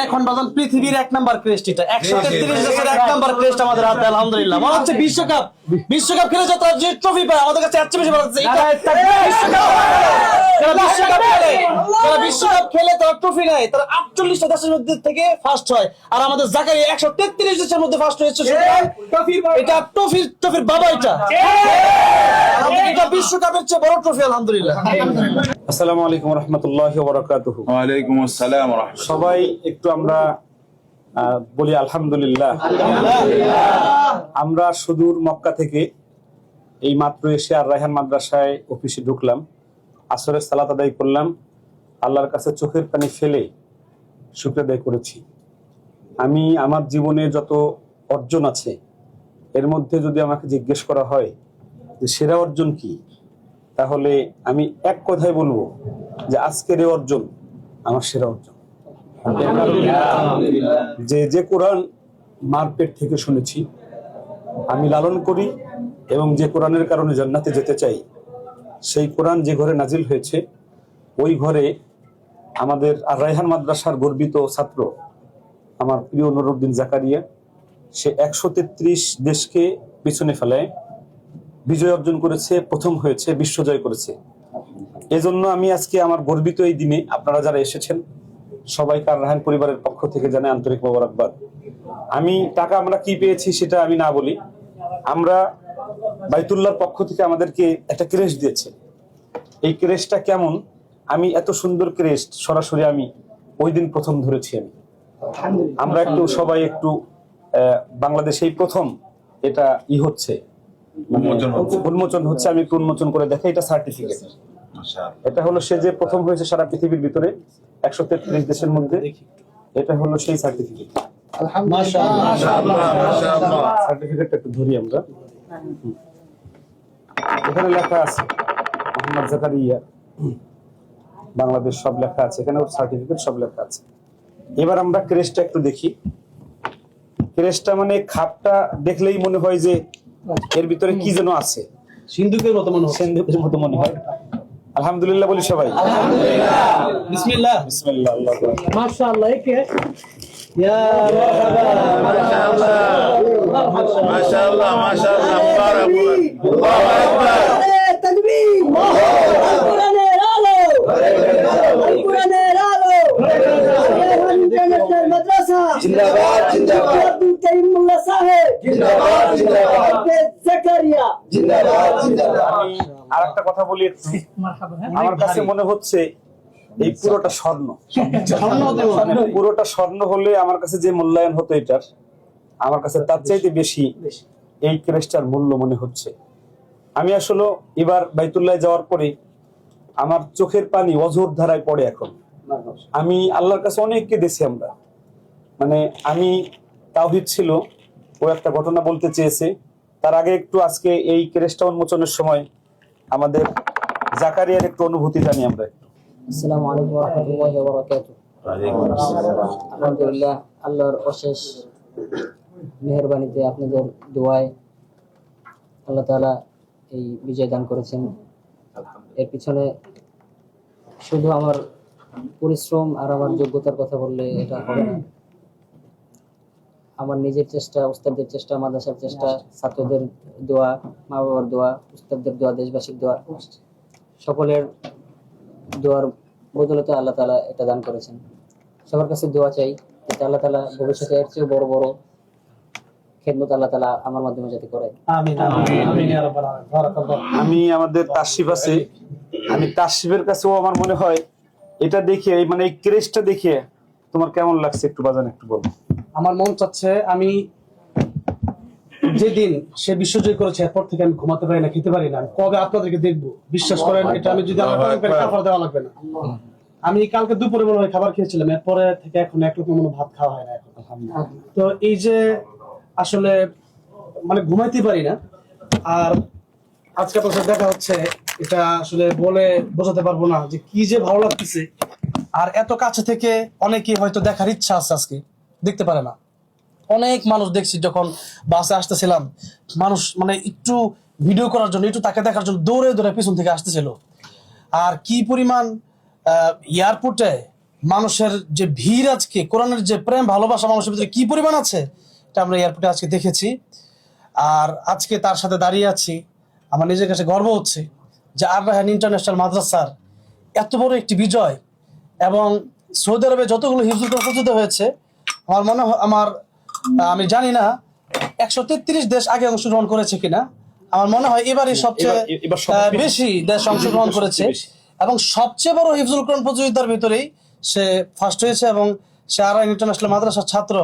এখন বাজান পৃথিবীর 1 নাম্বার ক্রেস্ট, এটা 133 দেশের 1 নাম্বার ক্রেস্ট আমাদের হাতে আলহামদুলিল্লাহ। মনে হচ্ছে বিশ্বকাপ খেলে যত যে ট্রফি পায় আমাদের কাছে এত বেশি ভালো লাগছে। বিশ্বকাপ খেলে তারা ট্রফি নেয়, তারা 48টা দেশের মধ্যে থেকে ফার্স্ট হয়, আর আমাদের জাকারিয়া 133 দেশের মধ্যে ফার্স্ট হয়েছে। এটা ট্রফির বাবা, এটা বিশ্বকাপের চেয়ে বড় ট্রফি আলহামদুলিল্লাহ। আসসালামু আলাইকুম রাহমাতুল্লাহি ওয়া বারাকাতুহু। ওয়া আলাইকুম আসসালাম ওয়া রাহমাতুল্লাহ। সবাই একটু আমরা বলি আলহামদুলিল্লাহ। আমরা সুদূর মক্কা থেকে এই মাত্র এসে আর রায়হান মাদ্রাসায় অফিসে ঢুকলাম, আসরের সালাত আদায় করলাম, আল্লাহর কাছে চোখের পানি ফেলে শুকর আদায় করেছি। আমি আমার জীবনে যত অর্জন আছে এর মধ্যে যদি আমাকে জিজ্ঞেস করা হয় যে সেরা অর্জন কি, তাহলে আমি এক কথায় বলবো যে আজকের এই অর্জন আমার সেরা অর্জন। যে কোরআন মার পেট থেকে শুনেছি, আমি লালন করি এবং যে কোরআনের কারণে জান্নাতে যেতে চাই, সেই কোরআন যে ঘরে নাজিল হয়েছে ওই ঘরে আমাদের আর রায়হান মাদ্রাসার গর্বিত ছাত্র আমার প্রিয় নুরউদ্দিন জাকারিয়া, সে 133 দেশকে পিছনে ফেলায় বিজয় অর্জন করেছে, প্রথম হয়েছে, বিশ্বজয় করেছে। এজন্য আমি আজকে আমার গর্বিত এই দিনে আপনারা যারা এসেছেন সবাইকে আর রায়হান পরিবারের পক্ষ থেকে জানাই আন্তরিক মোবারকবাদ। আমি টাকা আমরা কি পেয়েছি সেটা আমি না বলি, আমরা বাইতুল্লাহর পক্ষ থেকে আমাদেরকে একটা ক্রেস্ট দিয়েছে। এই ক্রেস্টটা কেমন, আমি এত সুন্দর ক্রেস্ট সরাসরি আমি ওই দিন প্রথম ধরেছি। আমরা একটু সবাই একটু বাংলাদেশে এই প্রথম এটা হচ্ছে উন্মোচন হচ্ছে, আমি একটু উন্মোচন করে দেখাই। এটা সার্টিফিকেট, এটা হলো সে যে প্রথম হয়েছে সারা পৃথিবীর ভিতরে 133 দেশের মধ্যে, এটা হলো সেই সার্টিফিকেট। সার্টিফিকেটটা একটু ধরি আমরা, এখানে লেখা আছে মোহাম্মদ জাকারিয়া বাংলাদেশ সব লেখা আছে এখানে, ওর সার্টিফিকেট সব লেখা আছে। এবার আমরা ক্রেস্টটা একটু দেখি। ক্রেস্টটা মানে খাপটা দেখলেই মনে হয় যে এর ভিতরে কি যেন আছে, সিন্ধুকের মতো মনে হয়, সিন্ধুকের মতো মনে হয়। আলহামদুলিল্লাহ বলি সবাই, বিসমিল্লাহ বিসমিল্লাহ, আল্লাহু আকবার, মাশাআল্লাহ। ইয়া মাশাআল্লাহ, মাশাআল্লাহ মাশাআল্লাহ, মুবারাক, আল্লাহু আকবার, তাকবীর, কোরআনের আলো, কোরআনের আলো, ইন্টারন্যাশনাল মাদ্রাসা জিন্দাবাদ জিন্দাবাদ, আব্দুল করিম মোল্লা সাহেব জিন্দাবাদ জিন্দাবাদ, জাকারিয়া জিন্দাবাদ জিন্দাবাদ। আমি আরেকটা কথা বলি, আমার কাছে মনে হচ্ছে এই পুরোটা স্বর্ণ, পুরোটা স্বর্ণ হলে আমার কাছে যে মূল্যায়ন হতো এটার, আমার কাছে তার চাইতে বেশি এই ক্রেস্টার মূল্য মনে হচ্ছে। আমি আসলে এবার বাইতুল্লাহ যাওয়ার পরে আমার চোখের পানি অঝোর ধারায় পড়ে। এখন আমি আল্লাহর কাছে অনেককে দিয়েছি আমরা, মানে আমি তাওহীদ ছিল, ও একটা ঘটনা বলতে চেয়েছে, তার আগে একটু আজকে এই ক্রেস্টা উন্মোচনের সময় আমাদের জাকারিয়ার একটু অনুভূতি জানি আমরা একটু। আসসালামু আলাইকুম ওয়া রাহমাতুল্লাহি ওয়া বারাকাতুহু। আলহামদুলিল্লাহ, আল্লাহর অশেষ মেহেরবানিতে আপনাদের দোয়ায় আল্লাহ তাআলা এই বিজয় দান করেছেন। এর পিছনে শুধু আমার পরিশ্রম আর আমার যোগ্যতার কথা বললে এটা হবে না। আমার নিজের চেষ্টা, উস্তাদদের চেষ্টা, মাদ্রাসার চেষ্টা, ছাত্রদের দোয়া, মা বাবার দোয়া, উস্তাদদের দোয়া, দেশবাসীর দোয়া, সকলের দোয়ার বদৌলতে আল্লাহ তাআলা এটা দান করেছেন। সবার কাছে দোয়া চাই যাতে আল্লাহ তাআলা ভবিষ্যতে এর চেয়ে বড় বড় খেদমত আল্লাহ তাআলা আমার মাধ্যমে যাতে করে। আমিন আমিন ইয়া রাব্বাল আলামিন। বারাকাল্লাহ। আমি আমাদের তাসরিফ আছে, আমি তাসরিফের কাছেও আমার মনে হয় এটা দেখে, মানে এই ক্রেস্টটা দেখে তোমার কেমন লাগছে একটু বাজান একটু বলো। আমার মন চাচ্ছে আমি যেদিন সে বিশ্বজয় করেছে এরপর থেকে আমি ঘুমাতে পারি না, খেতে পারি না। আমি কবে আপনাদেরকে দেখবো বিশ্বাস করেন, এটা আমি যদি আমার খাবার দেওয়া লাগবে না। আমি কালকে দুপুরে মনে হয় খাবার খেয়েছিলাম, এরপরে থেকে এখন এক রকম মনে ভাত খাওয়া হয় না এখন। তো এই যে আসলে মানে ঘুমাইতে পারি না, আর আজকে আপনার সাথে দেখা হচ্ছে, এটা আসলে বলে বোঝাতে পারবো না যে কি যে ভালো লাগতেছে। আর এত কাছে থেকে অনেকেই হয়তো দেখার ইচ্ছা আছে, আজকে দেখতে পারে না। অনেক মানুষ দেখছি যখন বাসে আসতেছিলাম, মানুষ মানে একটু ভিডিও করার জন্য, একটু তাকে দেখার জন্য দৌড়ে দৌড়ে পিছন থেকে আসতেছিল। আর কি পরিমাণ এয়ারপোর্টে মানুষের যে ভিড়, আজকে কোরআনের যে প্রেম ভালোবাসা মানুষের ভিতরে কি পরিমাণ আছে, এটা আমরা এয়ারপোর্টে আজকে দেখেছি। আর আজকে তার সাথে দাঁড়িয়ে আছি, আমার নিজের কাছে গর্ব হচ্ছে যে আর রায়হান ইন্টারন্যাশনাল মাদ্রাসার এত বড় একটি বিজয়। এবং সৌদি আরবে যতগুলো হিফজুল কোরআন প্রতিষ্ঠিত হয়েছে, আমার মনে হয় আমি জানি না 133 দেশ আগে অংশগ্রহণ করেছে কিনা, আমার মনে হয় এবারই সবচেয়ে এবার সবচেয়ে বেশি দেশ অংশগ্রহণ করেছে। এবং সবচেয়ে বড় হিফজুল কোরআন প্রতিযোগিতার ভিতরেই সে ফার্স্ট হয়েছে এবং সে আর রায়হান ইন্টারন্যাশনাল মাদ্রাসার ছাত্র।